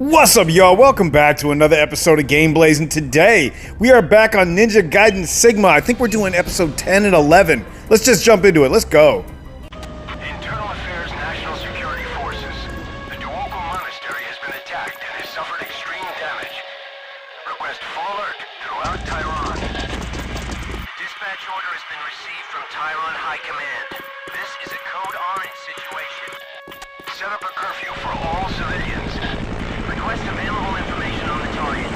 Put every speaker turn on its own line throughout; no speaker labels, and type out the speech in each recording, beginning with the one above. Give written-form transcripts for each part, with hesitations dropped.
What's up, y'all? Welcome back to another episode of Game Blaze, and today we are back on Ninja Gaiden Sigma. I think we're doing episode 10 and 11. Let's just jump into it. Let's go.
Internal Affairs National Security Forces. The Duoco Monastery has been attacked and has suffered extreme damage. Request full alert throughout Tehran. Dispatch order has been received from Tehran High Command. This is a code orange situation. Set up a curfew for all civilians. Request available information on the target.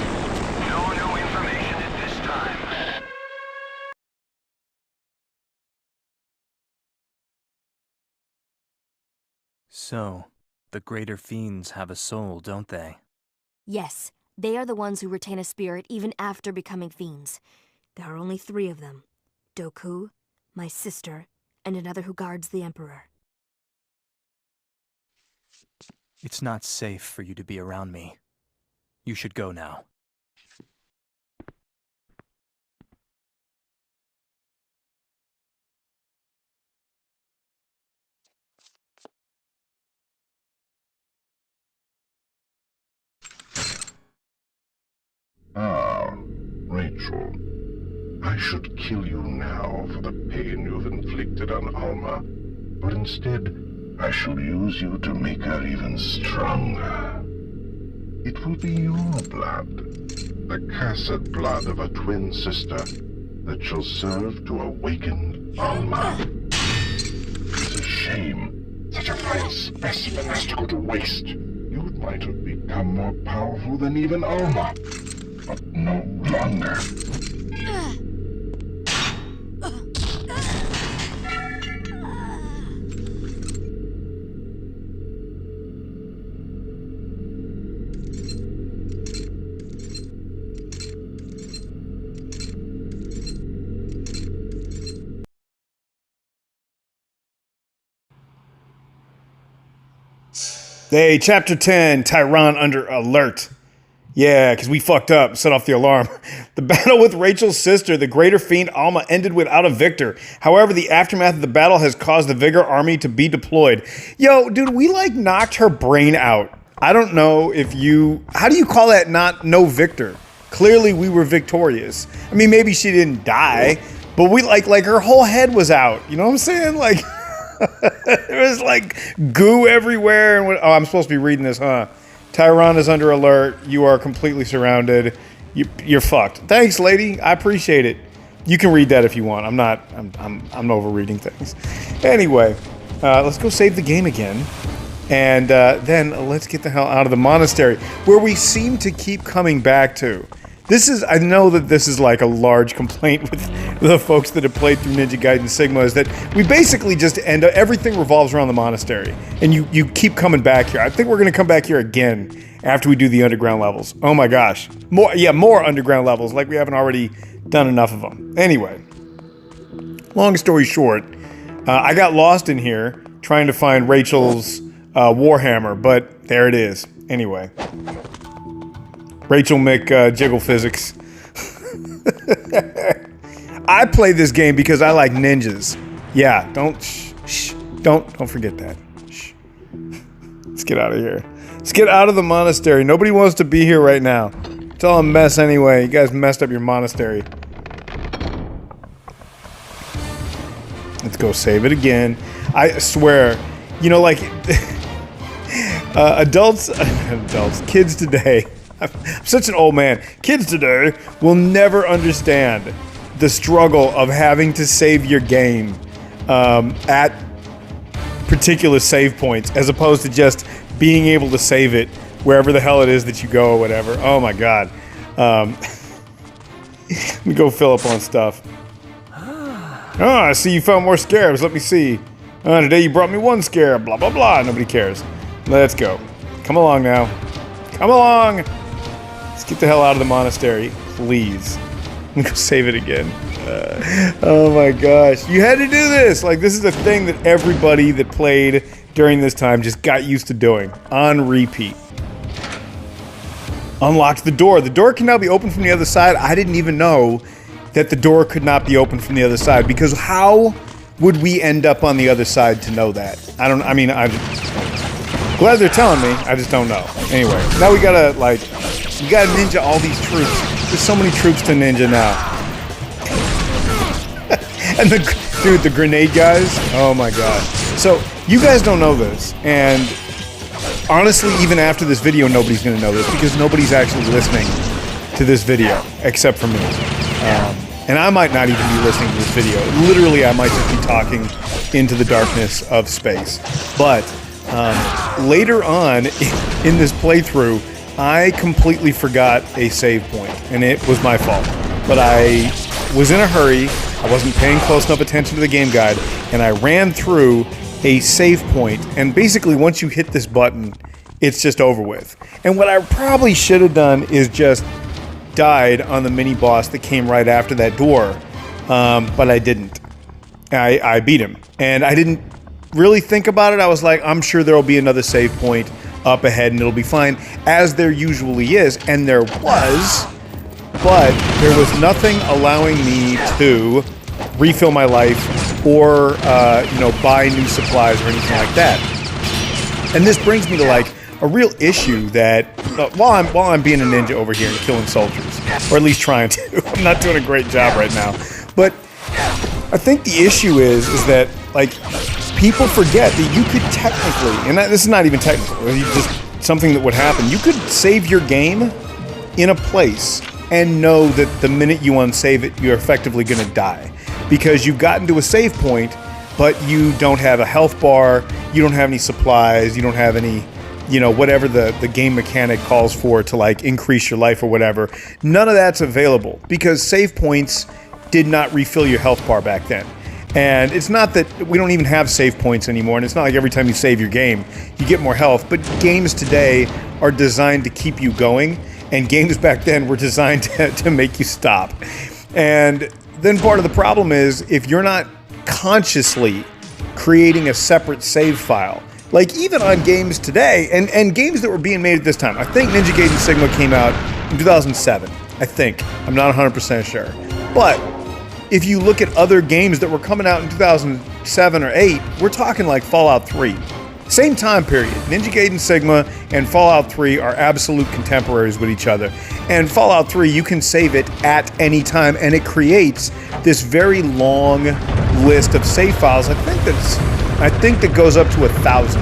No new information at this time.
So, the greater fiends have a soul, don't they?
Yes, they are the ones who retain a spirit even after becoming fiends. There are only 3 of them. Doku, my sister, and another who guards the Emperor.
It's not safe for you to be around me. You should go now.
Ah, Rachel. I should kill you now for the pain you've inflicted on Alma, but instead, I shall use you to make her even stronger. It will be your blood, the cursed blood of a twin sister, that shall serve to awaken Alma. It's a shame such a fine specimen has to go to waste. You might have become more powerful than even Alma, but no longer.
Hey, Chapter 10, Tehran under alert. Yeah, because we fucked up, set off the alarm. The battle with Rachel's sister, the greater fiend Alma, ended without a victor. However, the aftermath of the battle has caused the Vigor army to be deployed. Yo, dude, we knocked her brain out. I don't know if you... How do you call that not no victor? Clearly, we were victorious. I mean, maybe she didn't die, but we like her whole head was out. You know what I'm saying? Like... There was goo everywhere. And oh, I'm supposed to be reading this, huh? Tehran is under alert. You are completely surrounded. You're fucked. Thanks, lady. I appreciate it. You can read that if you want. I'm overreading things. Anyway, let's go save the game again. And then let's get the hell out of the monastery, where we seem to keep coming back to. I know that this is like a large complaint with the folks that have played through Ninja Gaiden Sigma, is that we basically just end up, everything revolves around the monastery. And you keep coming back here. I think we're going to come back here again after we do the underground levels. Oh my gosh. More underground levels, like we haven't already done enough of them. Anyway, long story short, I got lost in here trying to find Rachel's Warhammer, but there it is. Anyway. Rachel Jiggle Physics. I play this game because I like ninjas. Yeah, don't forget that. Shh. Let's get out of here. Let's get out of the monastery. Nobody wants to be here right now. It's all a mess anyway. You guys messed up your monastery. Let's go save it again. I swear, kids today. I'm such an old man. Kids today will never understand the struggle of having to save your game at particular save points, as opposed to just being able to save it wherever the hell it is that you go or whatever. Oh my god. Let me go fill up on stuff. Oh, I see you found more scarabs. Let me see. Today you brought me 1 scarab. Blah, blah, blah. Nobody cares. Let's go. Come along now. Come along. Let's get the hell out of the monastery, please. I'm gonna go save it again. Oh my gosh. You had to do this! This is a thing that everybody that played during this time just got used to doing. On repeat. Unlocked the door. The door can now be opened from the other side. I didn't even know that the door could not be opened from the other side, because how would we end up on the other side to know that? Glad they're telling me. I just don't know. Anyway, now we gotta you gotta ninja all these troops. There's so many troops to ninja now. And the grenade guys. Oh my god. So you guys don't know this, and honestly, even after this video, nobody's gonna know this because nobody's actually listening to this video except for me. And I might not even be listening to this video. Literally, I might just be talking into the darkness of space. But later on in this playthrough, I completely forgot a save point, and it was my fault. But I was in a hurry, I wasn't paying close enough attention to the game guide, and I ran through a save point, and basically once you hit this button, it's just over with. And what I probably should have done is just died on the mini boss that came right after that door, but I didn't. I beat him, and I didn't really think about it. I was like, I'm sure there'll be another save point up ahead and it'll be fine, as there usually is, and there was, but there was nothing allowing me to refill my life or buy new supplies or anything like that. And this brings me to a real issue that while I'm being a ninja over here and killing soldiers, or at least trying to, I'm not doing a great job right now, but I think the issue is that people forget that you could technically, and this is not even technical, it's just something that would happen. You could save your game in a place and know that the minute you unsave it, you're effectively going to die because you've gotten to a save point, but you don't have a health bar, you don't have any supplies, you don't have any, whatever the game mechanic calls for to increase your life or whatever. None of that's available because save points did not refill your health bar back then. And it's not that we don't even have save points anymore, and it's not like every time you save your game, you get more health, but games today are designed to keep you going, and games back then were designed to make you stop. And then part of the problem is, if you're not consciously creating a separate save file, even on games today, and games that were being made at this time, I think Ninja Gaiden Sigma came out in 2007, I think. I'm not 100% sure. But if you look at other games that were coming out in 2007 or 8, we're talking Fallout 3. Same time period. Ninja Gaiden Sigma and Fallout 3 are absolute contemporaries with each other. And Fallout 3, you can save it at any time, and it creates this very long list of save files. I think that goes up to 1,000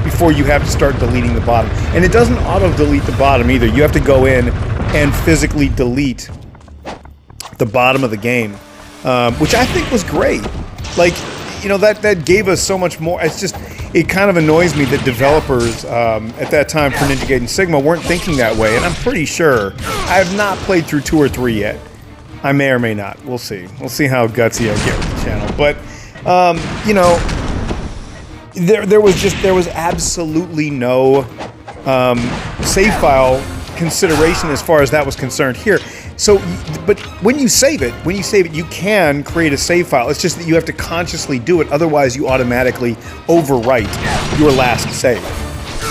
before you have to start deleting the bottom. And it doesn't auto-delete the bottom either. You have to go in and physically delete the bottom of the game, which I think was great. That gave us so much more. It kind of annoys me that developers at that time for Ninja Gaiden Sigma weren't thinking that way, and I'm pretty sure I have not played through 2 or 3 yet. I may or may not. We'll see. We'll see how gutsy I get with the channel. But there was absolutely no save file consideration as far as that was concerned here. So, but when you save it, you can create a save file. It's just that you have to consciously do it. Otherwise, you automatically overwrite your last save.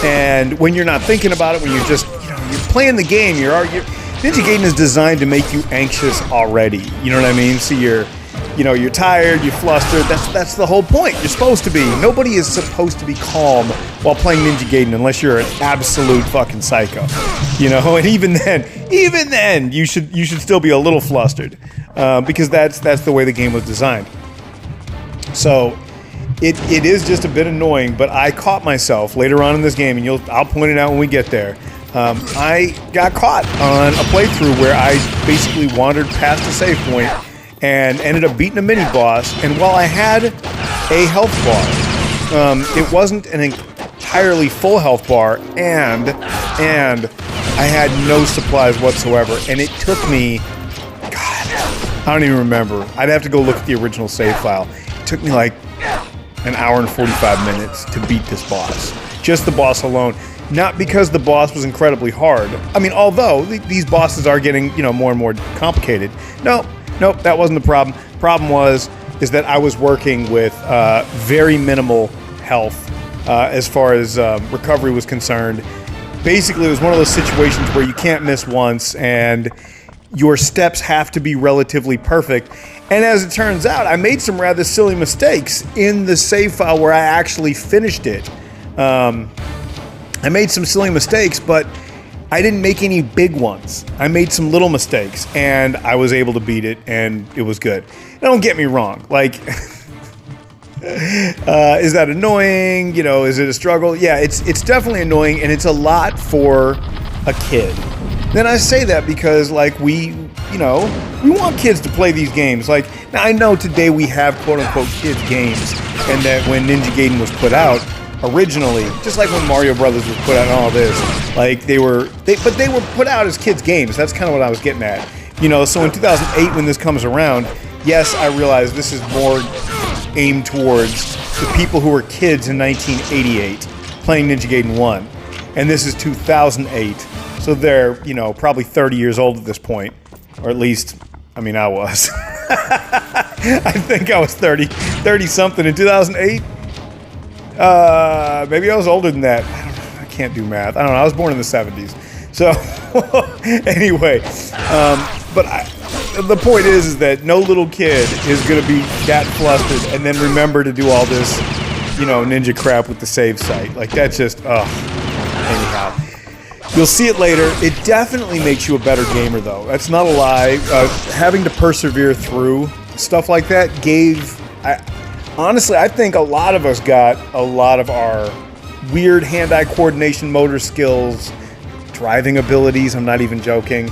And when you're not thinking about it, when you're just, you're playing the game, Ninja Gaiden is designed to make you anxious already. You know what I mean? So you're tired, you're flustered. That's the whole point. You're supposed to be. Nobody is supposed to be calm while playing Ninja Gaiden unless you're an absolute fucking psycho. And even then, you should still be a little flustered because that's the way the game was designed. So it is just a bit annoying, but I caught myself later on in this game, and I'll point it out when we get there. I got caught on a playthrough where I basically wandered past a save point and ended up beating a mini-boss, and while I had a health bar, it wasn't an entirely full health bar, and I had no supplies whatsoever, and it took me, God, I don't even remember. I'd have to go look at the original save file. It took me an hour and 45 minutes to beat this boss. Just the boss alone. Not because the boss was incredibly hard. I mean, although these bosses are getting, more and more complicated. Nope, that wasn't the problem. Problem is that I was working with very minimal health as far as recovery was concerned. Basically, it was one of those situations where you can't miss once, and your steps have to be relatively perfect. And as it turns out, I made some rather silly mistakes in the save file where I actually finished it. I made some silly mistakes, but I didn't make any big ones. I made some little mistakes, and I was able to beat it, and it was good. Now, don't get me wrong. Like, is that annoying? You know, is it a struggle? Yeah, it's definitely annoying, and it's a lot for a kid. Then I say that because, like, we want kids to play these games. Like, now I know today we have quote-unquote kids games, and that when Ninja Gaiden was put out, originally, just like when Mario Brothers was put out and all this, like they were put out as kids games. That's kind of what I was getting at. You know, so in 2008 when this comes around, yes, I realize this is more aimed towards the people who were kids in 1988 playing Ninja Gaiden 1. And this is 2008. So they're, you know, probably 30 years old at this point. Or at least, I mean, I was. I think I was 30 something in 2008. Maybe I was older than that. I can't do math. I don't know. I was born in the 70s. So, anyway, the point is that no little kid is going to be that flustered and then remember to do all this, you know, ninja crap with the save site. Like, that's just, anyhow. You'll see it later. It definitely makes you a better gamer, though. That's not a lie. Having to persevere through stuff like that honestly, I think a lot of us got a lot of our weird hand-eye coordination, motor skills, driving abilities, I'm not even joking,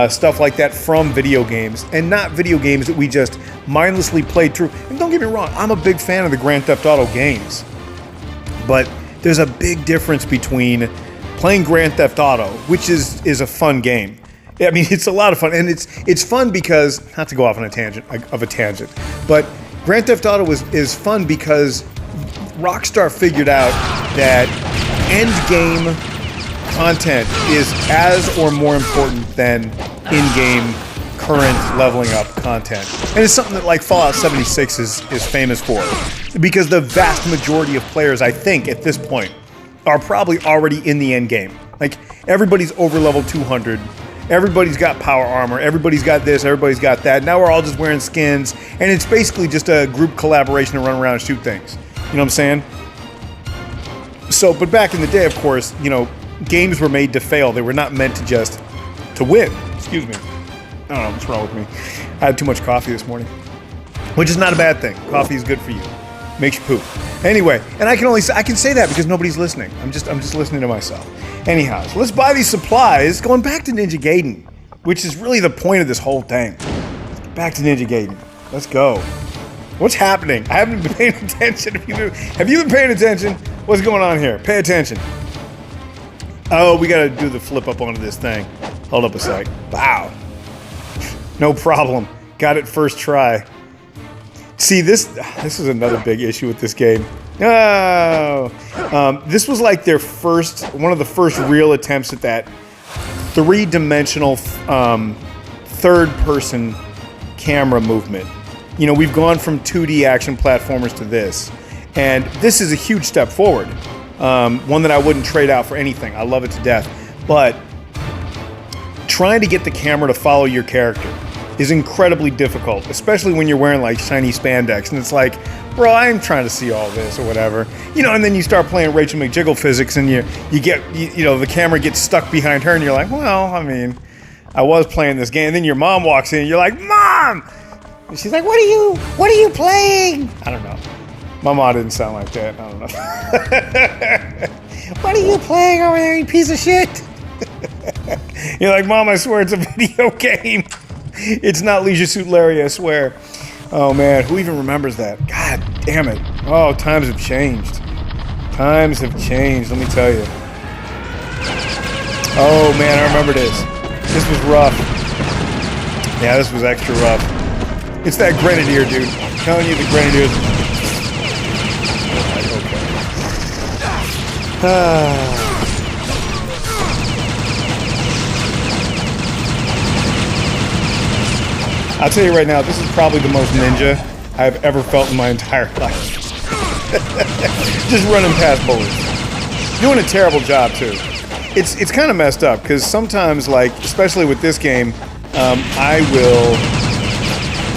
stuff like that from video games, and not video games that we just mindlessly played through. And don't get me wrong, I'm a big fan of the Grand Theft Auto games, but there's a big difference between playing Grand Theft Auto, which is a fun game. I mean, it's a lot of fun, and it's fun because, not to go off on a tangent, but Grand Theft Auto is fun because Rockstar figured out that end game content is as or more important than in-game current leveling up content. And it's something that like Fallout 76 is famous for. Because the vast majority of players, I think, at this point, are probably already in the end game. Like, everybody's over level 200. Everybody's got power armor, everybody's got this, everybody's got that. Now we're all just wearing skins, and it's basically just a group collaboration to run around and shoot things. You know what I'm saying? So, but back in the day, of course, you know, games were made to fail. They were not meant to win. Excuse me. I don't know what's wrong with me. I had too much coffee this morning, which is not a bad thing. Coffee is good for you. Makes you poop. Anyway, and I can say that because nobody's listening. I'm just listening to myself. Anyhow, so let's buy these supplies. Going back to Ninja Gaiden, which is really the point of this whole thing. Back to Ninja Gaiden. Let's go. What's happening? I haven't been paying attention. Have you been paying attention? What's going on here? Pay attention. Oh, we gotta do the flip up onto this thing. Hold up a sec. Wow. No problem. Got it first try. See, this is another big issue with this game. No! This was like one of the first real attempts at that three-dimensional third-person camera movement. You know, we've gone from 2D action platformers to this. And this is a huge step forward. One that I wouldn't trade out for anything. I love it to death. But trying to get the camera to follow your character is incredibly difficult, especially when you're wearing like shiny spandex, and it's like, bro, I'm trying to see all this or whatever, you know. And then you start playing Rachel McJiggle physics, and you get the camera gets stuck behind her, and you're like, well, I mean, I was playing this game. And then your mom walks in, and you're like, Mom, and she's like, what are you playing? I don't know. My mom didn't sound like that. I don't know. What are you playing over there, you piece of shit? You're like, Mom, I swear it's a video game. It's not Leisure Suit Larry, I swear. Oh, man. Who even remembers that? God damn it. Oh, times have changed. Times have changed, let me tell you. Oh, man, I remember this. This was rough. Yeah, this was extra rough. It's that Grenadier, dude. I'm telling you, the Grenadier's... Okay. I'll tell you right now, this is probably the most ninja I've ever felt in my entire life. Just running past bullets. Doing a terrible job, too. It's kind of messed up, because sometimes, like, especially with this game, I will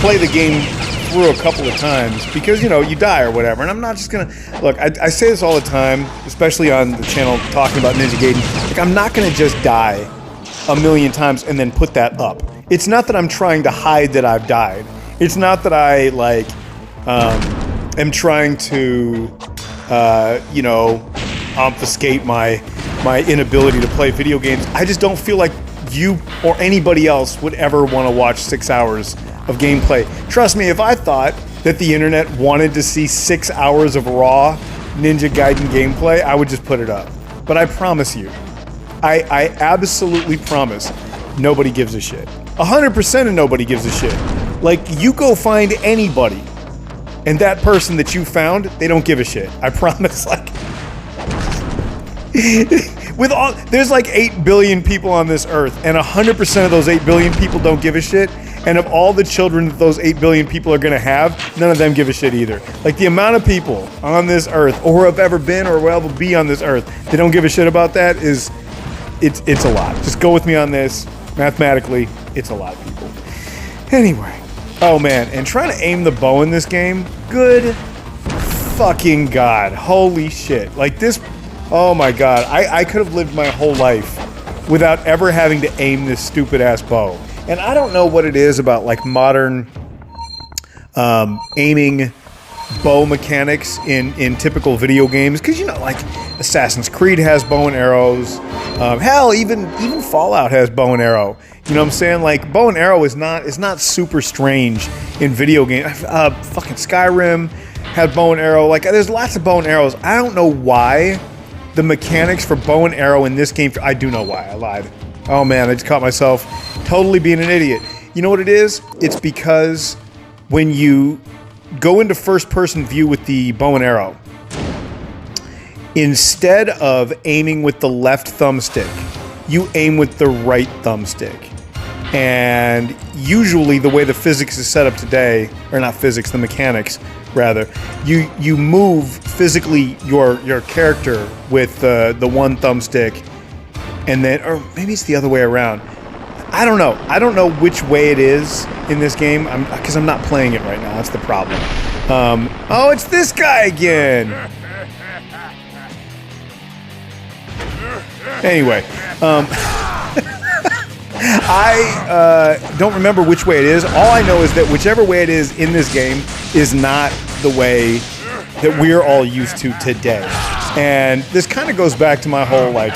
play the game through a couple of times because, you know, you die or whatever. And I'm not just going to... Look, I say this all the time, especially on the channel talking about Ninja Gaiden. Like, I'm not going to just die a million times and then put that up. It's not that I'm trying to hide that I've died. It's not that I, like, am trying to, you know, obfuscate my inability to play video games. I just don't feel like you or anybody else would ever want to watch 6 hours of gameplay. Trust me, if I thought that the internet wanted to see 6 hours of raw Ninja Gaiden gameplay, I would just put it up. But I promise you, I absolutely promise, nobody gives a shit. 100% of nobody gives a shit. Like, you go find anybody, and that person that you found, they don't give a shit. I promise, like... With all, there's like 8 billion people on this earth, and 100% of those 8 billion people don't give a shit. And of all the children that those 8 billion people are gonna have, none of them give a shit either. Like, the amount of people on this earth, or have ever been, or will ever be on this earth, that don't give a shit about that is, it's a lot. Just go with me on this. Mathematically, it's a lot of people. Anyway, oh man, and trying to aim the bow in this game, good fucking god, holy shit! Like this. Oh my god, I could have lived my whole life without ever having to aim this stupid ass bow. And I don't know what it is about like modern aiming bow mechanics in typical video games, because you know, like Assassin's Creed has bow and arrows. Hell, even Fallout has bow and arrow. You know what I'm saying? Like, bow and arrow is not super strange in video games. Fucking Skyrim had bow and arrow. Like, there's lots of bow and arrows. I don't know why the mechanics for bow and arrow in this game, I do know why, I lied. Oh man, I just caught myself totally being an idiot. You know what it is? It's because when you go into first person view with the bow and arrow, instead of aiming with the left thumbstick, you aim with the right thumbstick. And usually the way the physics is set up today, or not physics, the mechanics rather, you move physically your character with the one thumbstick, and then, or maybe it's the other way around. I don't know. I don't know which way it is in this game, because I'm not playing it right now. That's the problem. Oh, it's this guy again. Anyway, I don't remember which way it is. All I know is that whichever way it is in this game is not the way that we're all used to today. And this kind of goes back to my whole, like,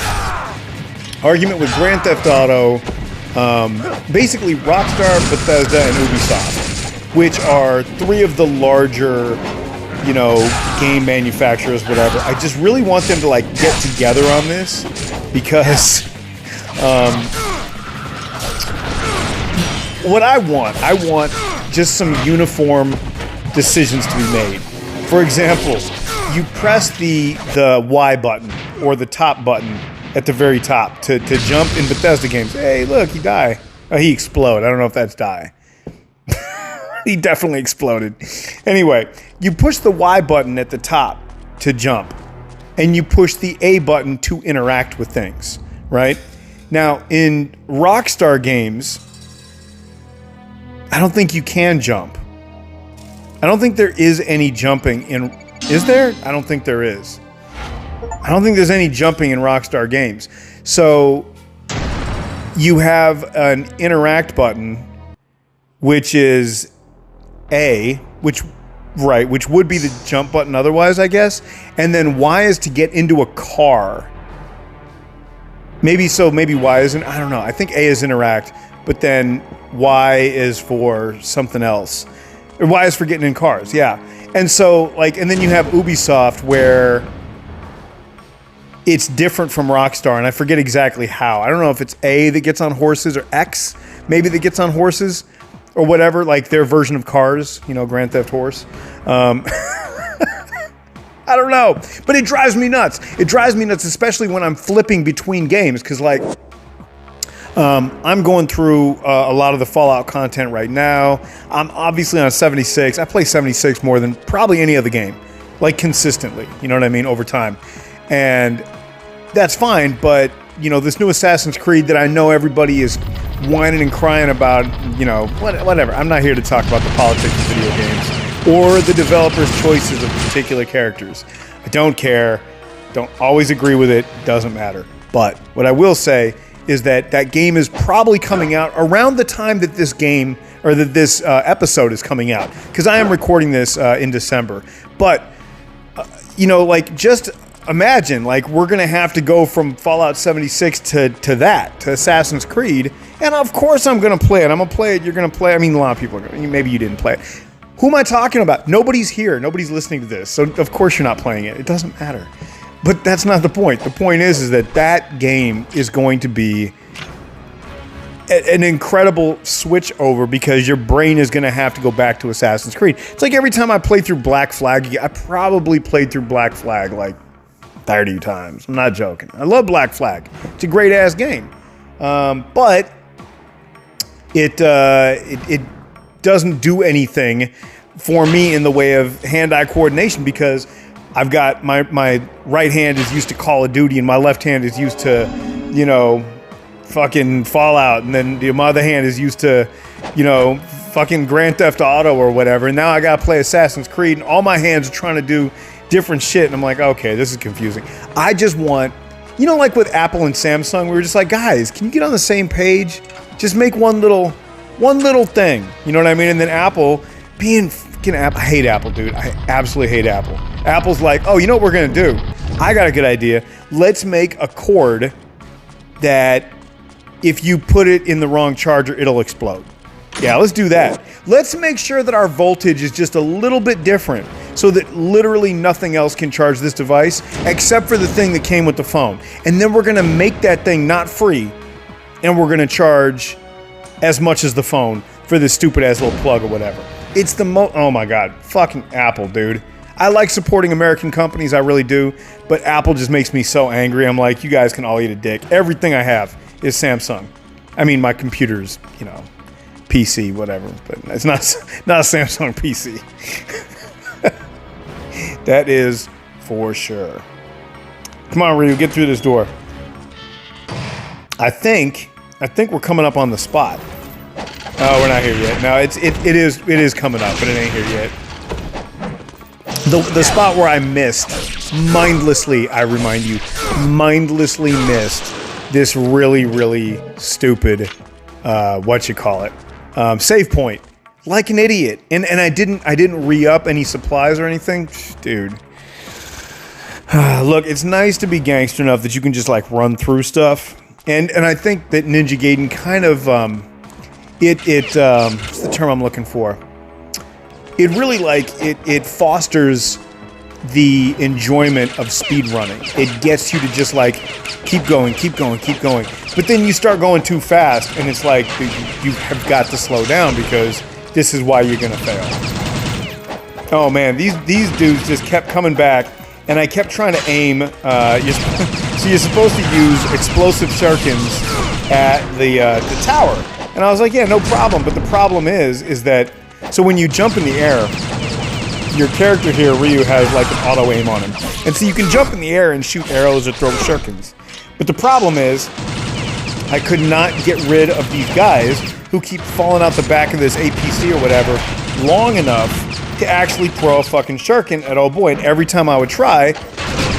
argument with Grand Theft Auto, basically Rockstar, Bethesda, and Ubisoft, which are three of the larger, you know, game manufacturers, whatever. I just really want them to, like, get together on this, because what I want just some uniform decisions to be made. For example, you press the Y button or the top button at the very top to jump in Bethesda games. Hey, look, he died. Oh, he exploded. I don't know if that's die. He definitely exploded. Anyway, you push the Y button at the top to jump, and you push the A button to interact with things, right? Now, in Rockstar games, I don't think you can jump. I don't think there is any jumping in... Is there? I don't think there is. I don't think there's any jumping in Rockstar games. So, you have an interact button, which is A, which would be the jump button otherwise, I guess. And then Y is to get into a car. Maybe Y isn't. I don't know. I think A is interact, but then Y is for something else. Or Y is for getting in cars, yeah. And so, like, and then you have Ubisoft where it's different from Rockstar, and I forget exactly how. I don't know if it's A that gets on horses or X maybe that gets on horses or whatever, like their version of Cars, you know, Grand Theft Horse. I don't know, but it drives me nuts. It drives me nuts, especially when I'm flipping between games, because, like, I'm going through a lot of the Fallout content right now. I'm obviously on 76. I play 76 more than probably any other game, like, consistently, you know what I mean, over time. And that's fine, but, you know, this new Assassin's Creed that I know everybody is whining and crying about, you know, whatever. I'm not here to talk about the politics of video games or the developers' choices of particular characters. I don't care. Don't always agree with it. Doesn't matter. But what I will say is that that game is probably coming out around the time that this game or that this episode is coming out, because I am recording this in December. But you know, like, just imagine, like, we're gonna have to go from Fallout 76 to Assassin's Creed, and of course I'm gonna play it. I'm gonna play it. You're gonna play it. I mean, a lot of people are gonna, maybe you didn't play it. Who am I talking about? Nobody's here. Nobody's listening to this, so of course you're not playing it. It doesn't matter. But that's not the point. The point is that that game is going to be an incredible switch over, because your brain is going to have to go back to Assassin's Creed. It's like every time I play through Black Flag, I probably played through Black Flag like 30 times. I'm not joking. I love Black Flag. It's a great ass game. But it doesn't do anything for me in the way of hand-eye coordination, because I've got my right hand is used to Call of Duty and my left hand is used to, you know, fucking Fallout, and then my other hand is used to, you know, fucking Grand Theft Auto or whatever. And now I gotta play Assassin's Creed, and all my hands are trying to do different shit, and I'm like, okay, this is confusing. I just want, you know, like with Apple and Samsung, we were just like, guys, can you get on the same page? Just make one little thing, you know what I mean? And then Apple, being fucking Apple, I hate Apple, dude. I absolutely hate Apple. Apple's like, oh, you know what we're gonna do? I got a good idea. Let's make a cord that if you put it in the wrong charger, it'll explode. Yeah, let's do that. Let's make sure that our voltage is just a little bit different, so that literally nothing else can charge this device except for the thing that came with the phone. And then we're gonna make that thing not free, and we're gonna charge as much as the phone for this stupid ass little plug or whatever. It's the oh my god, fucking Apple, dude. I like supporting American companies, I really do, but Apple just makes me so angry. I'm like, you guys can all eat a dick. Everything I have is Samsung. I mean, my computer's, you know, PC, whatever, but it's not a Samsung PC. That is for sure. Come on, Ryu, get through this door. I think we're coming up on the spot. Oh, we're not here yet. No, it is coming up, but it ain't here yet. The spot where I missed, mindlessly, I remind you, mindlessly missed this really, really stupid, save point. Like an idiot. And I didn't re-up any supplies or anything. Dude. Look, it's nice to be gangster enough that you can just, like, run through stuff. And I think that Ninja Gaiden kind of, what's the term I'm looking for? It really, like, it fosters the enjoyment of speed running. It gets you to just, like, keep going. But then you start going too fast, and it's like, you have got to slow down, because this is why you're gonna fail. Oh man, these dudes just kept coming back, and I kept trying to aim. So you're supposed to use explosive shurikens at the tower, and I was like, yeah, no problem. But the problem is that, so when you jump in the air, your character here, Ryu, has like an auto aim on him, and so you can jump in the air and shoot arrows or throw shurikens. But the problem is, I could not get rid of these guys who keep falling out the back of this APC or whatever long enough to actually throw a fucking shuriken at old boy. And every time I would try,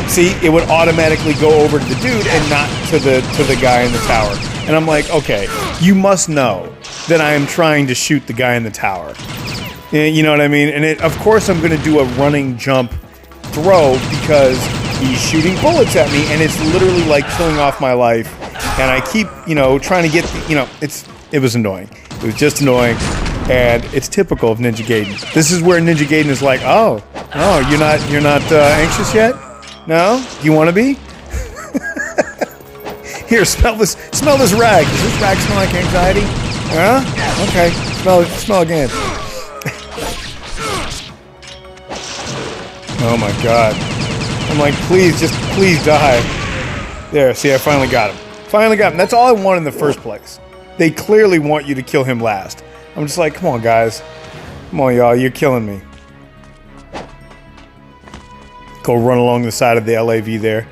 see, it would automatically go over to the dude and not to the guy in the tower. And I'm like, okay, you must know that I am trying to shoot the guy in the tower. You know what I mean? And of course I'm going to do a running jump throw, because he's shooting bullets at me, and it's literally like killing off my life. And I keep, you know, trying to get, you know, it was annoying. It was just annoying, and it's typical of Ninja Gaiden. This is where Ninja Gaiden is like, oh, you're not anxious yet? No? You want to be? Here, smell this rag. Does this rag smell like anxiety? Huh? Okay, smell again. Oh my god. I'm like, please die. There, see, I finally got him. That's all I want in the first place. They clearly want you to kill him last. I'm just like, come on, guys. Come on, y'all, you're killing me. Go run along the side of the LAV there.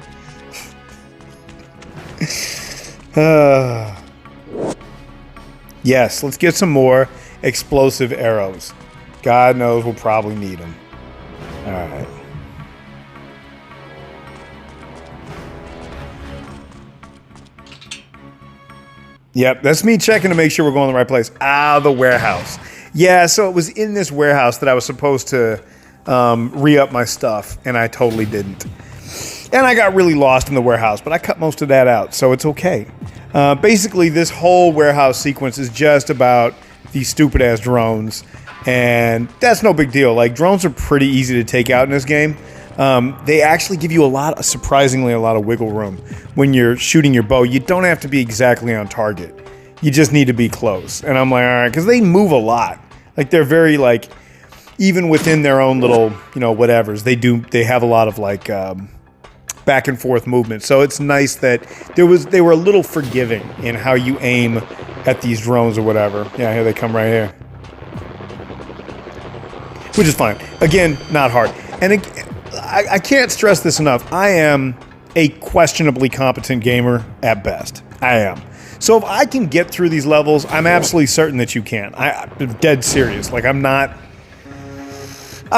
Yes, let's get some more explosive arrows. God knows we'll probably need them. All right. Yep, that's me checking to make sure we're going to the right place. Ah, the warehouse. Yeah, so it was in this warehouse that I was supposed to re-up my stuff, and I totally didn't. And I got really lost in the warehouse, but I cut most of that out, so it's okay. Basically, this whole warehouse sequence is just about these stupid-ass drones, and that's no big deal. Like, drones are pretty easy to take out in this game. They actually give you surprisingly a lot of wiggle room when you're shooting your bow. You don't have to be exactly on target. You just need to be close. And I'm like, all right, because they move a lot. Like, they're very, like, even within their own little, whatevers, they have a lot of, like, back and forth movement. So it's nice that they were a little forgiving in how you aim at these drones or whatever. Yeah, here they come right here. Which is fine. Again, not hard. And I can't stress this enough. I am a questionably competent gamer at best. I am. So if I can get through these levels, I'm absolutely certain that you can. I'm dead serious. Like, I'm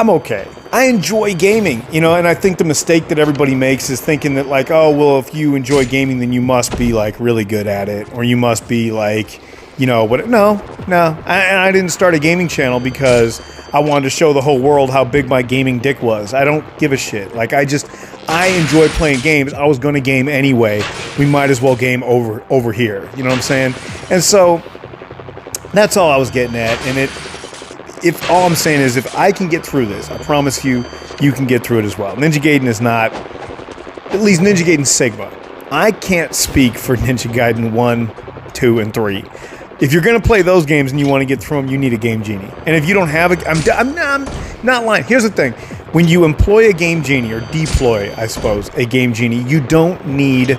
okay. I enjoy gaming, and I think the mistake that everybody makes is thinking that, like, oh, well, if you enjoy gaming, then you must be, like, really good at it, or you must be, like, what? No. I didn't start a gaming channel because I wanted to show the whole world how big my gaming dick was. I don't give a shit. Like, I enjoy playing games. I was going to game anyway. We might as well game over here. You know what I'm saying? And so that's all I was getting at. And if all I'm saying is if I can get through this, I promise you can get through it as well. Ninja Gaiden is not, at least Ninja Gaiden Sigma. I can't speak for Ninja Gaiden 1, 2, and 3. If you're going to play those games and you want to get through them, you need a Game Genie. And if you don't have I'm not lying. Here's the thing. When you employ a Game Genie, or deploy, I suppose, a Game Genie, you don't need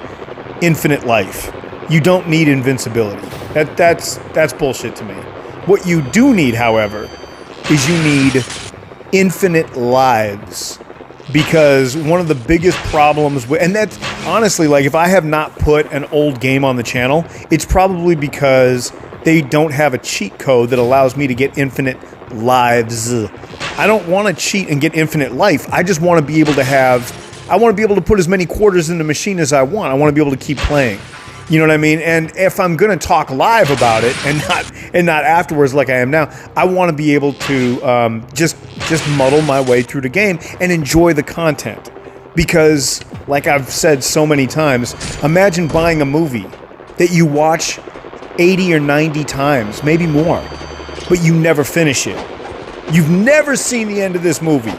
infinite life. You don't need invincibility. That's bullshit to me. What you do need, however, is you need infinite lives. Because one of the biggest problems and that's honestly, like, if I have not put an old game on the channel, it's probably because they don't have a cheat code that allows me to get infinite lives. I don't want to cheat and get infinite life. I just want to be able to put as many quarters in the machine as I want. I want to be able to keep playing. You know what I mean? And if I'm going to talk live about it and not afterwards like I am now, I want to be able to just muddle my way through the game and enjoy the content. Because, like I've said so many times, imagine buying a movie that you watch 80 or 90 times, maybe more, but you never finish it. You've never seen the end of this movie,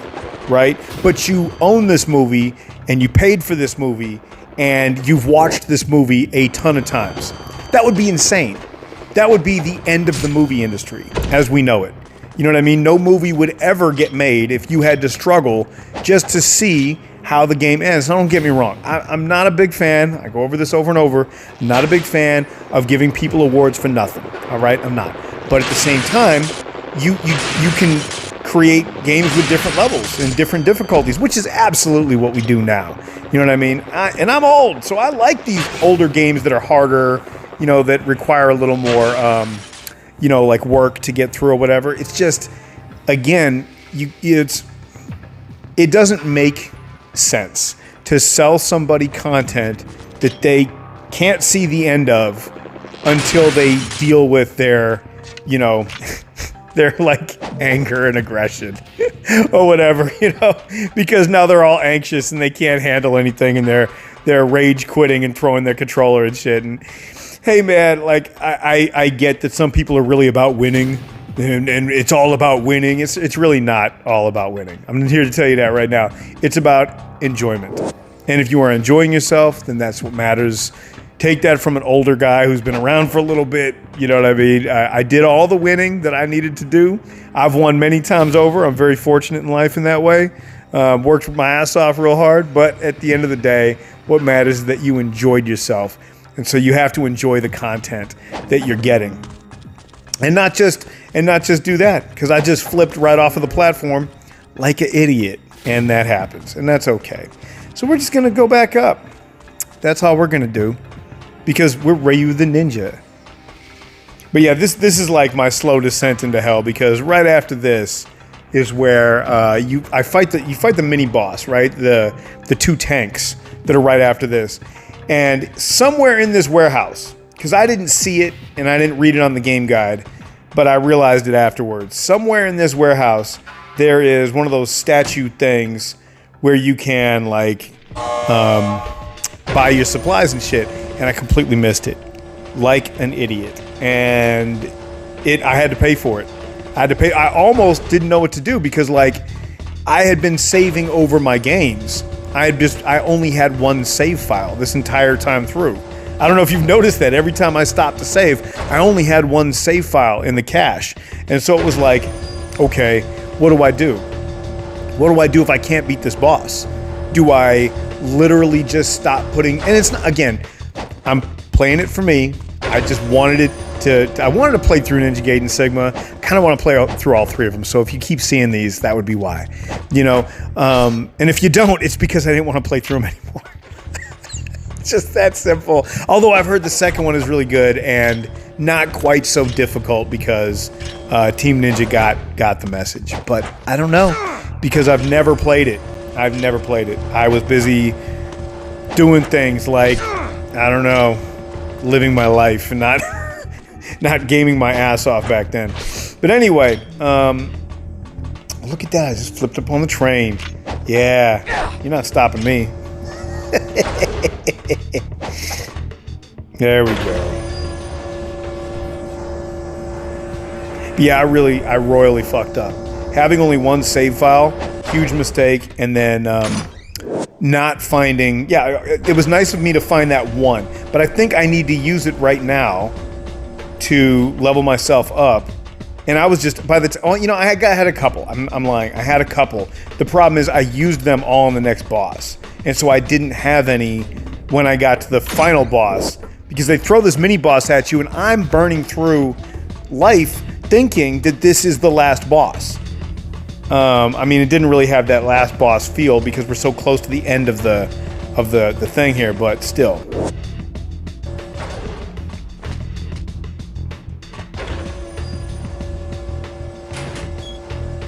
right? But you own this movie and you paid for this movie and you've watched this movie a ton of times. That would be insane. That would be the end of the movie industry as we know it. You know what I mean? No movie would ever get made if you had to struggle just to see how the game ends. Now, don't get me wrong. I'm not a big fan. I go over this over and over. I'm not a big fan of giving people awards for nothing. All right? I'm not. But at the same time, you can create games with different levels and different difficulties, which is absolutely what we do now. You know what I mean? And I'm old, so I like these older games that are harder, that require a little more, like work to get through or whatever. It's just, again, it doesn't make sense to sell somebody content that they can't see the end of until they deal with their, their like anger and aggression or whatever, because now they're all anxious and they can't handle anything and they're rage quitting and throwing their controller and shit. And hey man, like I get that some people are really about winning and it's all about winning. It's really not all about winning. I'm here to tell you that right now. It's about enjoyment. And if you are enjoying yourself, then that's what matters. Take that from an older guy who's been around for a little bit. You know what I mean? I did all the winning that I needed to do. I've won many times over. I'm very fortunate in life in that way. Worked my ass off real hard. But at the end of the day, what matters is that you enjoyed yourself. And so you have to enjoy the content that you're getting. And not just do that. Because I just flipped right off of the platform like an idiot. And that happens. And that's okay. So we're just going to go back up. That's all we're going to do. Because we're Ryu the Ninja. But But yeah, this is like my slow descent into hell, because right after this is where you fight the mini boss, right? The two tanks that are right after this, and somewhere in this warehouse, because I didn't see it and I didn't read it on the game guide, but I realized it afterwards. Somewhere in this warehouse, there is one of those statue things where you can like buy your supplies and shit, and I completely missed it, like an idiot. And I had to pay for it. I almost didn't know what to do, because like I had been saving over my games. I only had one save file this entire time through. I don't know if you've noticed that every time I stopped to save, I only had one save file in the cache. And so it was like, okay, what do I do? What do I do if I can't beat this boss? Do I literally just stop putting, and it's not, again, I'm playing it for me. I just wanted I wanted to play through Ninja Gaiden Sigma. Kind of want to play through all three of them. So if you keep seeing these, that would be why, you know. And if you don't, it's because I didn't want to play through them anymore. It's just that simple. Although I've heard the second one is really good and not quite so difficult, because Team Ninja got the message. But I don't know, because I've never played it. I was busy doing things like, I don't know, living my life and not not gaming my ass off back then. But anyway, look at that. I just flipped up on the train. Yeah, you're not stopping me. There we go. Yeah, I royally fucked up. Having only one save file, huge mistake, and then not finding... Yeah, it was nice of me to find that one, but I think I need to use it right now to level myself up. And I was just, by the time, you know, I had a couple. I'm lying. I had a couple. The problem is I used them all in the next boss. And so I didn't have any when I got to the final boss, because they throw this mini boss at you and I'm burning through life thinking that this is the last boss. I mean, it didn't really have that last boss feel because we're so close to the end of the thing here, but still.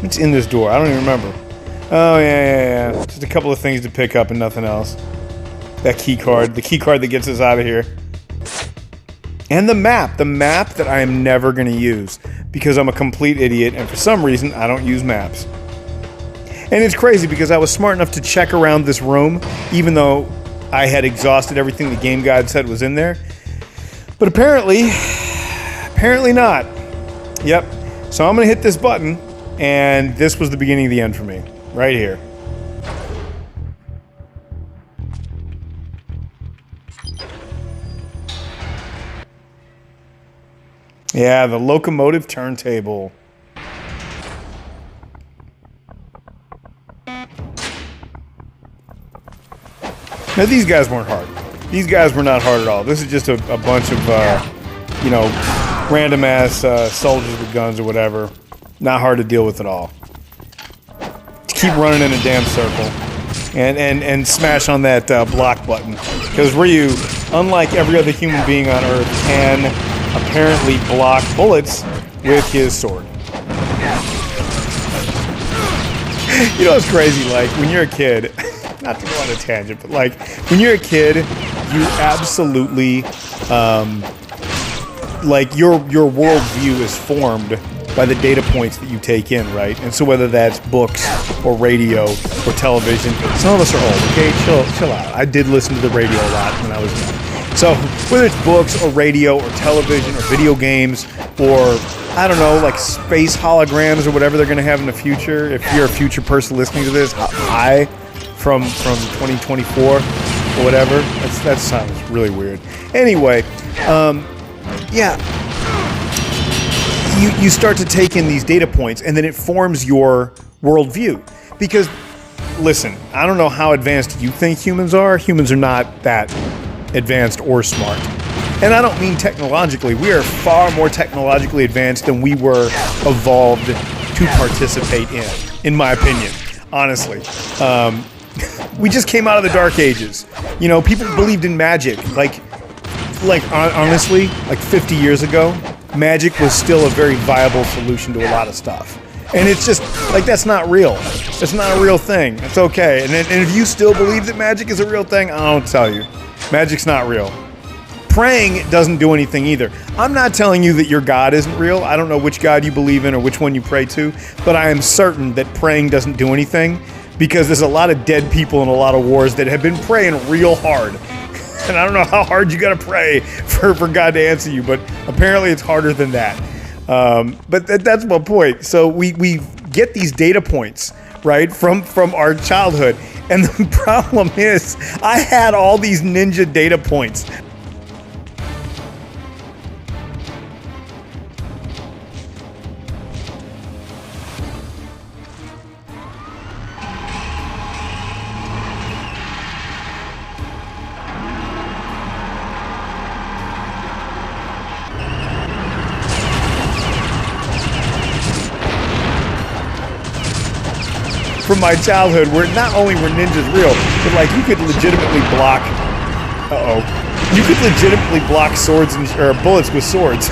What's in this door? I don't even remember. Oh, yeah. Just a couple of things to pick up and nothing else. That key card. The key card that gets us out of here. And the map. The map that I am never going to use, because I'm a complete idiot, and for some reason, I don't use maps. And it's crazy, because I was smart enough to check around this room, even though I had exhausted everything the game guide said was in there. But apparently not. Yep. So I'm going to hit this button. And this was the beginning of the end for me, right here. Yeah, the locomotive turntable. Now, these guys weren't hard. These guys were not hard at all. This is just a bunch of, you know, random-ass soldiers with guns or whatever. Not hard to deal with at all. Keep running in a damn circle. And smash on that block button. Because Ryu, unlike every other human being on Earth, can apparently block bullets with his sword. You know what's crazy? Like, when you're a kid, not to go on a tangent, but like, when you're a kid, you absolutely, like, your worldview is formed by the data points that you take in, right? And so whether that's books or radio or television, some of us are old, okay? Chill out. I did listen to the radio a lot when I was young. So whether it's books or radio or television or video games or, I don't know, like space holograms or whatever they're going to have in the future, if you're a future person listening to this, I, from 2024 or whatever, that sounds really weird. Anyway, yeah. You start to take in these data points, and then it forms your worldview. Because, listen, I don't know how advanced you think humans are. Humans are not that advanced or smart. And I don't mean technologically. We are far more technologically advanced than we were evolved to participate in my opinion, honestly. We just came out of the Dark Ages. You know, people believed in magic. Like honestly, like 50 years ago, magic was still a very viable solution to a lot of stuff. And it's just, like, that's not real. It's not a real thing. It's okay. And if you still believe that magic is a real thing, I don't tell you. Magic's not real. Praying doesn't do anything either. I'm not telling you that your God isn't real. I don't know which God you believe in or which one you pray to, but I am certain that praying doesn't do anything because there's a lot of dead people in a lot of wars that have been praying real hard. And I don't know how hard you gotta pray for God to answer you, but apparently it's harder than that. But that's my point. So we get these data points, right, from our childhood. And the problem is I had all these ninja data points. From my childhood, where not only were ninjas real, but like you could legitimately block. You could legitimately block swords or bullets with swords.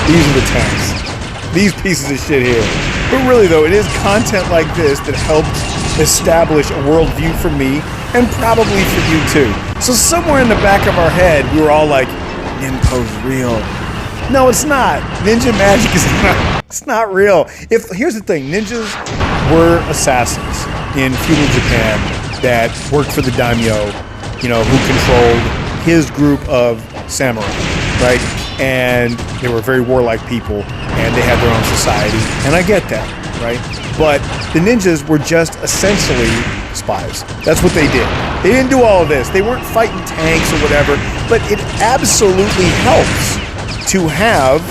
These are the tanks. These pieces of shit here. But really, though, it is content like this that helped establish a worldview for me and probably for you too. So somewhere in the back of our head, we were all like, "Ninpo's real." No, it's not. Ninja magic is not. It's not real. Here's the thing, ninjas were assassins in feudal Japan that worked for the daimyo, who controlled his group of samurai, right? And they were very warlike people, and they had their own society, and I get that, right? But the ninjas were just essentially spies. That's what they did. They didn't do all of this. They weren't fighting tanks or whatever, but it absolutely helps to have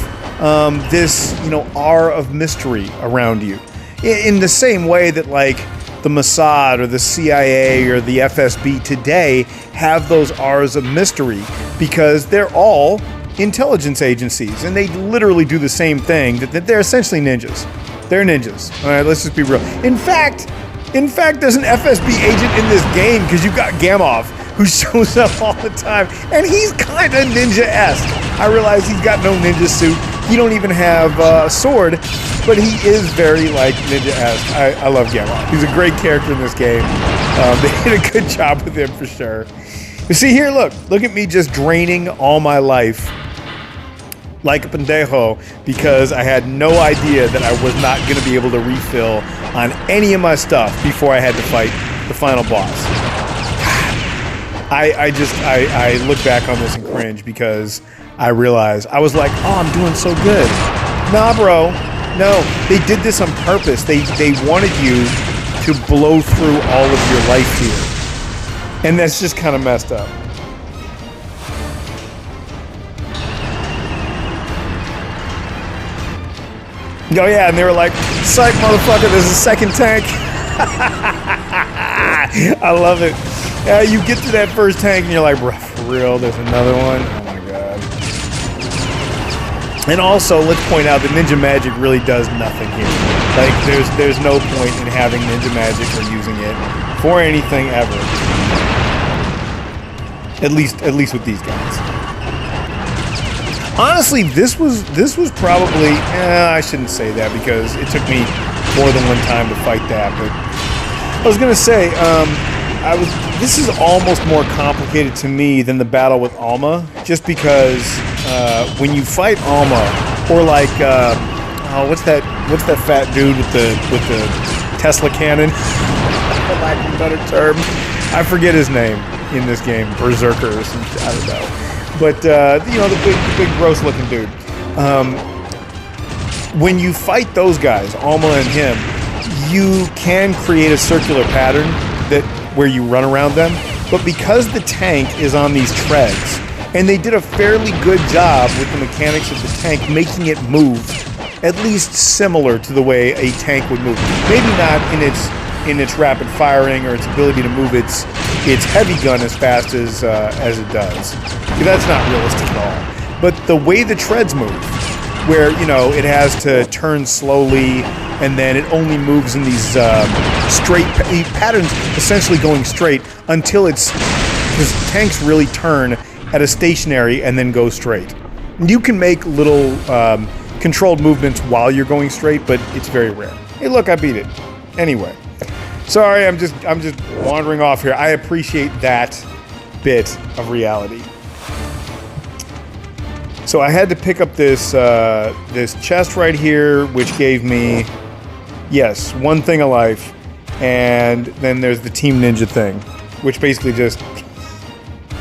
this, aura of mystery around you. In the same way that, like, the Mossad or the CIA or the FSB today have those auras of mystery because they're all intelligence agencies and they literally do the same thing. That they're essentially ninjas. They're ninjas. All right, let's just be real. In fact, there's an FSB agent in this game because you've got Gamov, who shows up all the time, and he's kind of ninja-esque. I realize he's got no ninja suit. He don't even have a sword, but he is very, like, ninja-esque. I love Gamma. He's a great character in this game. They did a good job with him for sure. You see here, look at me just draining all my life like a pendejo because I had no idea that I was not going to be able to refill on any of my stuff before I had to fight the final boss. I look back on this and cringe because I realized I was like, oh, I'm doing so good. Nah, bro. No, they did this on purpose. They wanted you to blow through all of your life here. And that's just kind of messed up. Oh yeah, and they were like, psych, motherfucker, there's a second tank. I love it. You get to that first tank and you're like, bro, for real, there's another one? Oh my god. And also, let's point out that ninja magic really does nothing here. Like, there's no point in having ninja magic or using it for anything ever. At least with these guys. Honestly, this was probably, I shouldn't say that because it took me more than one time to fight that, but I was gonna say, this is almost more complicated to me than the battle with Alma, just because when you fight Alma, or like, what's that fat dude with the Tesla cannon? For lack of a better term, I forget his name in this game, Berserker or some shit, I don't know. But the big gross looking dude. When you fight those guys, Alma and him, you can create a circular pattern where you run around them, but because the tank is on these treads, and they did a fairly good job with the mechanics of the tank making it move, at least similar to the way a tank would move. Maybe not in its rapid firing or its ability to move its heavy gun as fast as it does. That's not realistic at all. But the way the treads move, where it has to turn slowly and then it only moves in these straight patterns, essentially going straight until because tanks really turn at a stationary and then go straight. You can make little controlled movements while you're going straight, but it's very rare. Hey, look, I beat it. Anyway, sorry, I'm just wandering off here. I appreciate that bit of reality. So I had to pick up this this chest right here, which gave me, yes, one thing of life, and then there's the Team Ninja thing, which basically just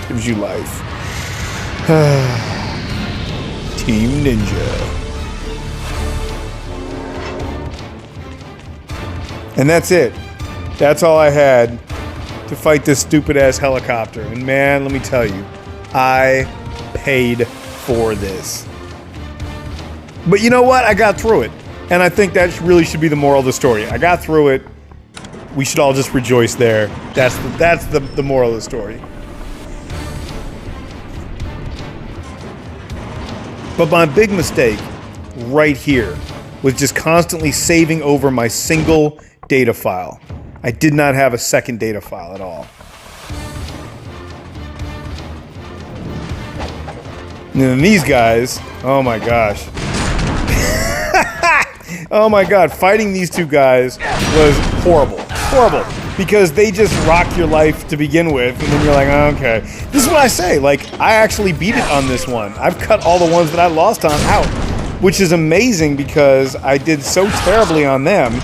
gives you life. Team Ninja. And that's it. That's all I had to fight this stupid-ass helicopter. And man, let me tell you, I paid for this. But you know what? I got through it. And I think that really should be the moral of the story. I got through it. We should all just rejoice there. That's the moral of the story. But my big mistake right here was just constantly saving over my single data file. I did not have a second data file at all. And then these guys, oh my gosh. Oh my god, fighting these two guys was horrible. Horrible. Because they just rock your life to begin with, and then you're like, oh, okay. This is what I say, like, I actually beat it on this one. I've cut all the ones that I lost on out, which is amazing because I did so terribly on them.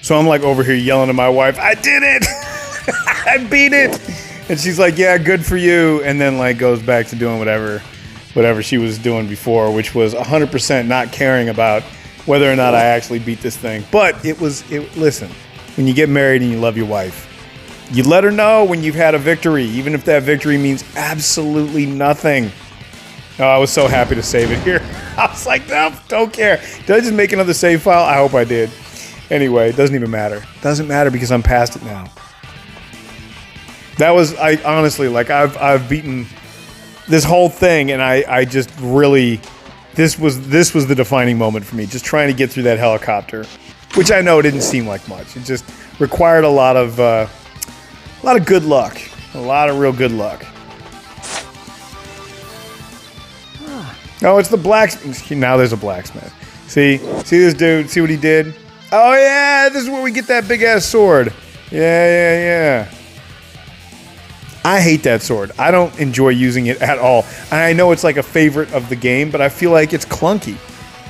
So I'm like over here yelling at my wife, I did it! I beat it! And she's like, yeah, good for you. And then like goes back to doing whatever she was doing before, which was 100% not caring about whether or not I actually beat this thing. But listen, when you get married and you love your wife, you let her know when you've had a victory, even if that victory means absolutely nothing. Oh, I was so happy to save it here. I was like, no, don't care. Did I just make another save file? I hope I did. Anyway, it doesn't even matter. Doesn't matter because I'm past it now. That was, I honestly, like, I've beaten this whole thing, and I just really, this was the defining moment for me. Just trying to get through that helicopter, which I know didn't seem like much. It just required a lot of good luck, a lot of real good luck. Oh, it's the blacksmith. Now there's a blacksmith. See this dude? See what he did? Oh yeah, this is where we get that big ass sword. Yeah. I hate that sword. I don't enjoy using it at all. And I know it's like a favorite of the game, but I feel like it's clunky.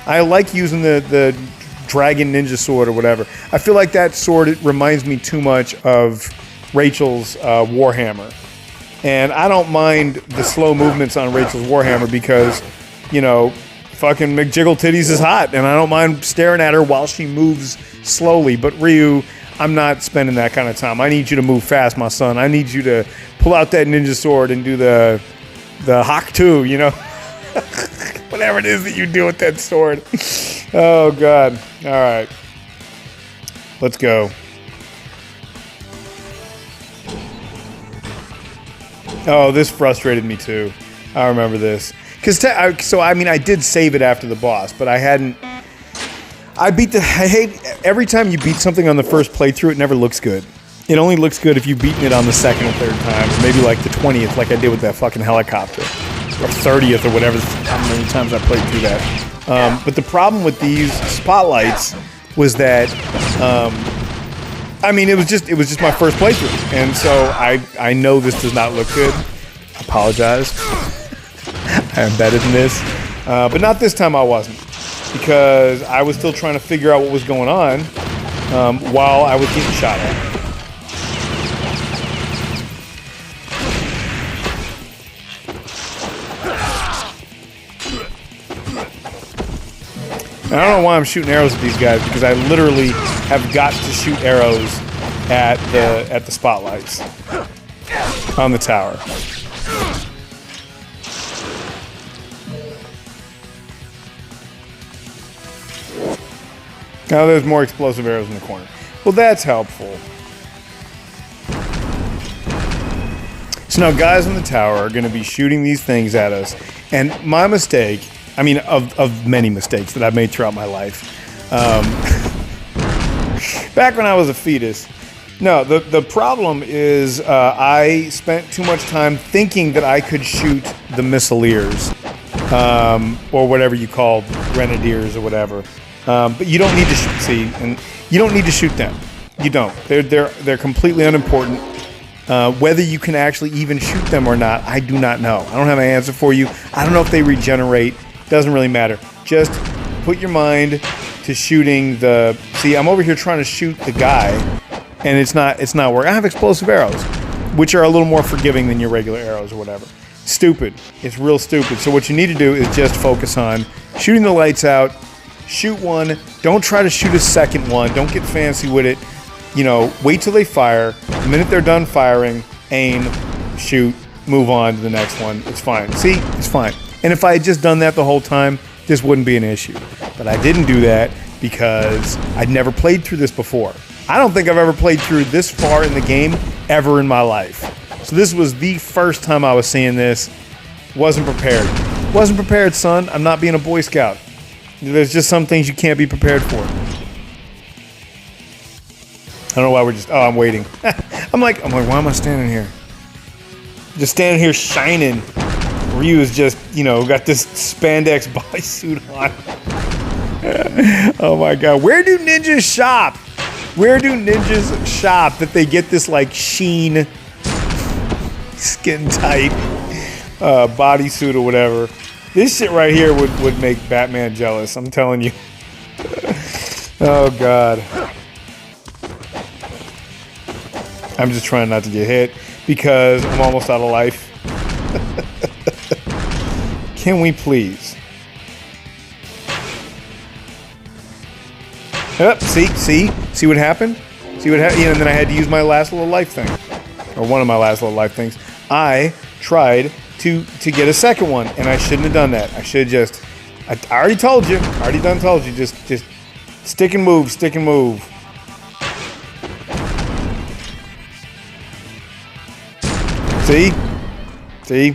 I like using the dragon ninja sword or whatever. I feel like that sword, it reminds me too much of Rachel's Warhammer. And I don't mind the slow movements on Rachel's Warhammer because, you know, fucking McJiggle Titties is hot, and I don't mind staring at her while she moves slowly. But Ryu, I'm not spending that kind of time. I need you to move fast, my son. I need you to pull out that ninja sword and do the Hak 2, you know? Whatever it is that you do with that sword. Oh, God. All right. Let's go. Oh, this frustrated me, too. I remember this. I did save it after the boss, but I hadn't... I hate every time you beat something on the first playthrough, it never looks good. It only looks good if you've beaten it on the second or third time, or maybe like the 20th, like I did with that fucking helicopter, or 30th, or whatever, how many times I played through that. But the problem with these spotlights was that, it was just my first playthrough, and so I know this does not look good. I apologize. I am better than this, but not this time. I wasn't. Because I was still trying to figure out what was going on while I was getting shot at. And I don't know why I'm shooting arrows at these guys, because I literally have got to shoot arrows at the spotlights on the tower. Now there's more explosive arrows in the corner. Well, that's helpful. So now guys in the tower are going to be shooting these things at us. And my mistake, of many mistakes that I've made throughout my life. Back when I was a fetus. No, the problem is I spent too much time thinking that I could shoot the missileers. Or whatever you call grenadiers or whatever. But you don't need to shoot. And you don't need to shoot them. You don't. They're completely unimportant. Whether you can actually even shoot them or not, I do not know. I don't have an answer for you. I don't know if they regenerate. Doesn't really matter. Just put your mind to shooting the. See, I'm over here trying to shoot the guy, and it's not working. I have explosive arrows, which are a little more forgiving than your regular arrows or whatever. Stupid. It's real stupid. So what you need to do is just focus on shooting the lights out. Shoot one. Don't try to shoot a second one. Don't get fancy with it. You know, wait till they fire. The minute they're done firing, aim, shoot, move on to the next one. It's fine. See? It's fine. And if I had just done that the whole time, this wouldn't be an issue. But I didn't do that because I'd never played through this before. I don't think I've ever played through this far in the game ever in my life. So this was the first time I was seeing this. Wasn't prepared. Wasn't prepared, son. I'm not being a Boy Scout. There's just some things you can't be prepared for. I don't know why we're just... Oh, I'm waiting. I'm like, why am I standing here? Just standing here shining. Ryu is just, got this spandex bodysuit on. Oh my god. Where do ninjas shop? Where do ninjas shop that they get this, like, sheen, skin-tight bodysuit or whatever? This shit right here would make Batman jealous. I'm telling you. Oh god. I'm just trying not to get hit because I'm almost out of life. Can we please? Yep, see what happened? See what happened? And then I had to use my last little life thing. Or one of my last little life things. I tried to get a second one, and I shouldn't have done that. I should have just... I already told you. I already done told you. Just Stick and move, stick and move. See? See?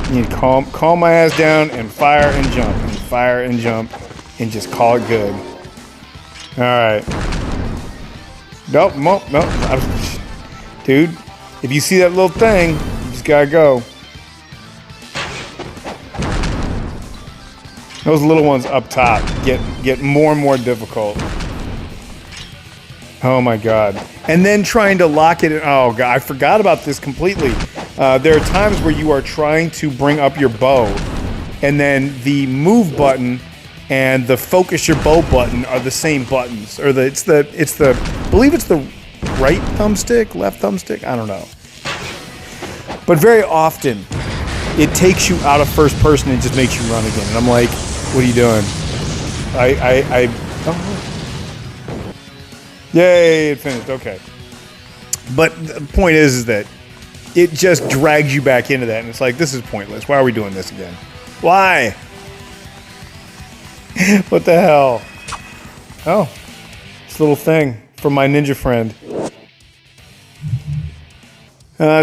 You need to calm my ass down and fire and jump. And fire and jump. And just call it good. Alright. Nope, nope, nope. Dude, if you see that little thing, you just gotta go. Those little ones up top get more and more difficult. Oh my god. And then trying to lock it in. Oh god, I forgot about this completely. There are times where you are trying to bring up your bow, and then the move button and the focus your bow button are the same buttons. Or I believe it's the right thumbstick, left thumbstick, I don't know. But very often, it takes you out of first person and just makes you run again. And I'm like, what are you doing? Oh. Yay, it finished, okay. But the point is that it just drags you back into that, and it's like, this is pointless. Why are we doing this again? Why? What the hell? Oh, this little thing from my ninja friend.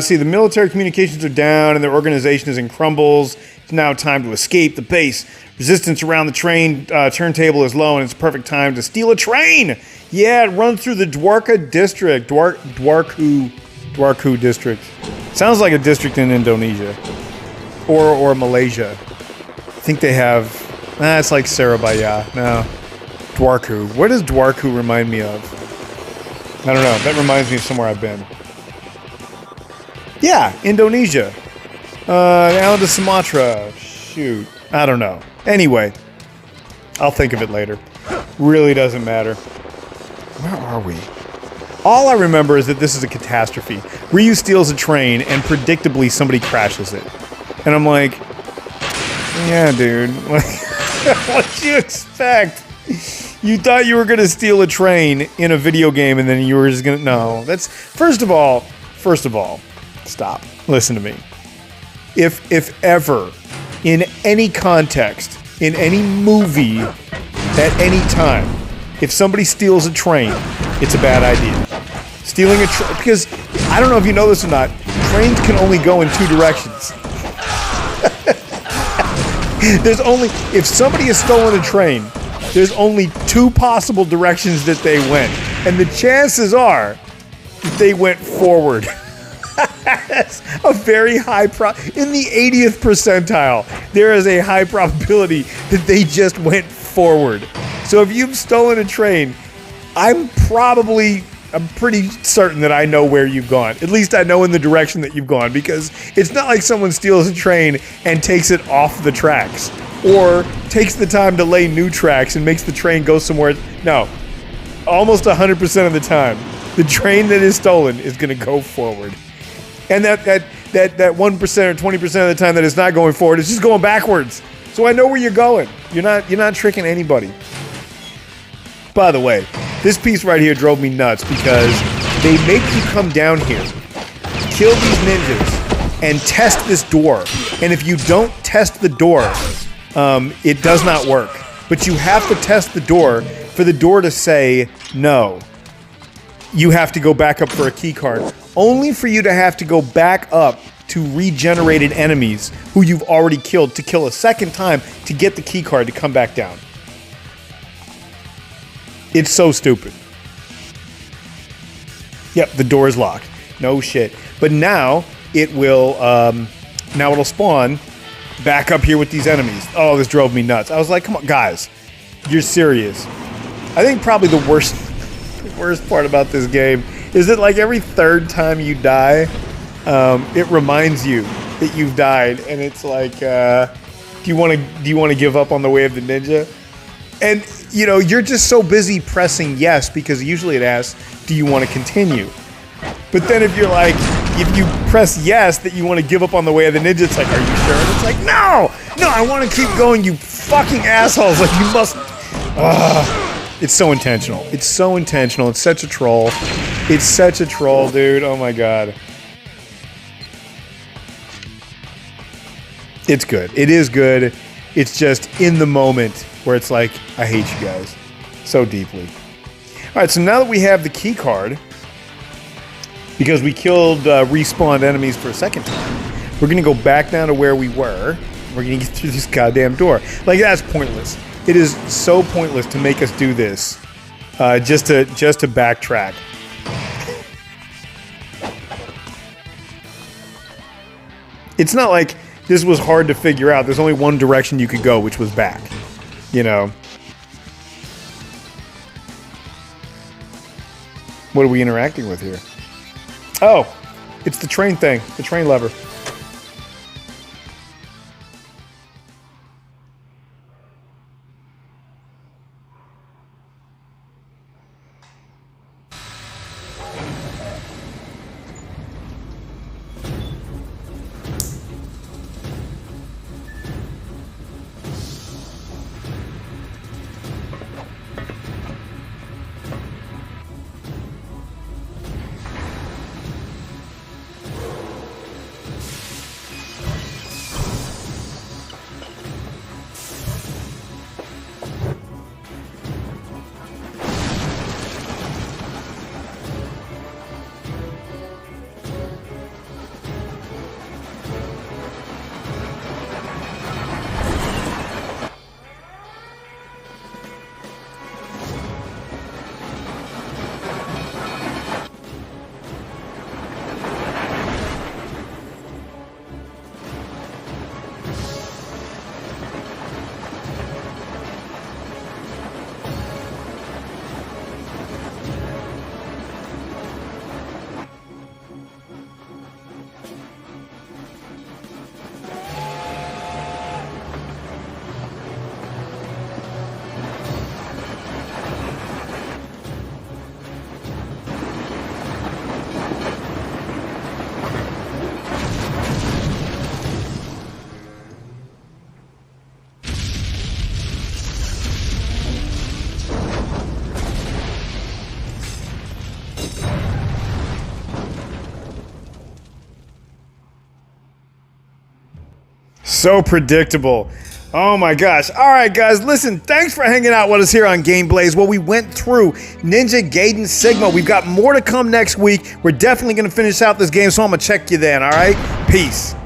See, the military communications are down and their organization is in crumbles. It's now time to escape the base. Resistance around the train turntable is low, and it's a perfect time to steal a train. Yeah, it runs through the Dwarka district. Dwarku district. Sounds like a district in Indonesia. Or Malaysia. I think they have... it's like Surabaya. No. Dwarku. What does Dwarku remind me of? I don't know. That reminds me of somewhere I've been. Yeah, Indonesia. The island of Sumatra. Shoot. I don't know. Anyway. I'll think of it later. Really doesn't matter. Where are we? All I remember is that this is a catastrophe. Ryu steals a train and predictably somebody crashes it. And I'm like, yeah, dude. What'd you expect? You thought you were going to steal a train in a video game and then you were just going to... No, that's... First of all, stop. Listen to me. If ever, in any context, in any movie, at any time, if somebody steals a train, it's a bad idea. Stealing a train... Because, I don't know if you know this or not, trains can only go in two directions. There's only... If somebody has stolen a train, there's only two possible directions that they went. And the chances are that they went forward. That's a very high in the 80th percentile, there is a high probability that they just went forward. So if you've stolen a train, I'm pretty certain that I know where you've gone. At least I know in the direction that you've gone, because it's not like someone steals a train and takes it off the tracks or takes the time to lay new tracks and makes the train go somewhere. No, almost 100% of the time, the train that is stolen is going to go forward. And that 1% or 20% of the time that it's not going forward, it's just going backwards. So I know where you're going. You're not tricking anybody. By the way, this piece right here drove me nuts because they make you come down here, kill these ninjas, and test this door. And if you don't test the door, it does not work. But you have to test the door for the door to say no. You have to go back up for a key card, only for you to have to go back up to regenerated enemies who you've already killed to kill a second time to get the key card to come back down. It's so stupid. Yep, the door is locked. No shit. But now it will. Now it'll spawn back up here with these enemies. Oh, this drove me nuts. I was like, come on, guys, you're serious. I think probably the worst part about this game is that like every third time you die, it reminds you that you've died, and it's like, do you want to give up on the way of the ninja? And you know, you're just so busy pressing yes because usually it asks, do you want to continue? But then if you press yes that you want to give up on the way of the ninja, it's like, are you sure? And it's like, no, I want to keep going, you fucking assholes. Like, you must. It's so intentional. It's so intentional. It's such a troll. It's such a troll, dude. Oh my god. It's good. It is good. It's just in the moment where it's like, I hate you guys so deeply. All right, so now that we have the key card, because we killed respawned enemies for a second time, we're going to go back down to where we were. We're going to get through this goddamn door. Like, that's pointless. It is so pointless to make us do this just to backtrack. It's not like this was hard to figure out. There's only one direction you could go, which was back. You know? What are we interacting with here? Oh, it's the train thing. The train lever. So predictable. Oh my gosh. All right, guys, listen, thanks for hanging out with us here on Gameblaze. Well, we went through Ninja Gaiden Sigma. We've got more to come next week. We're definitely going to finish out this game, so I'm going to check you then, all right? Peace.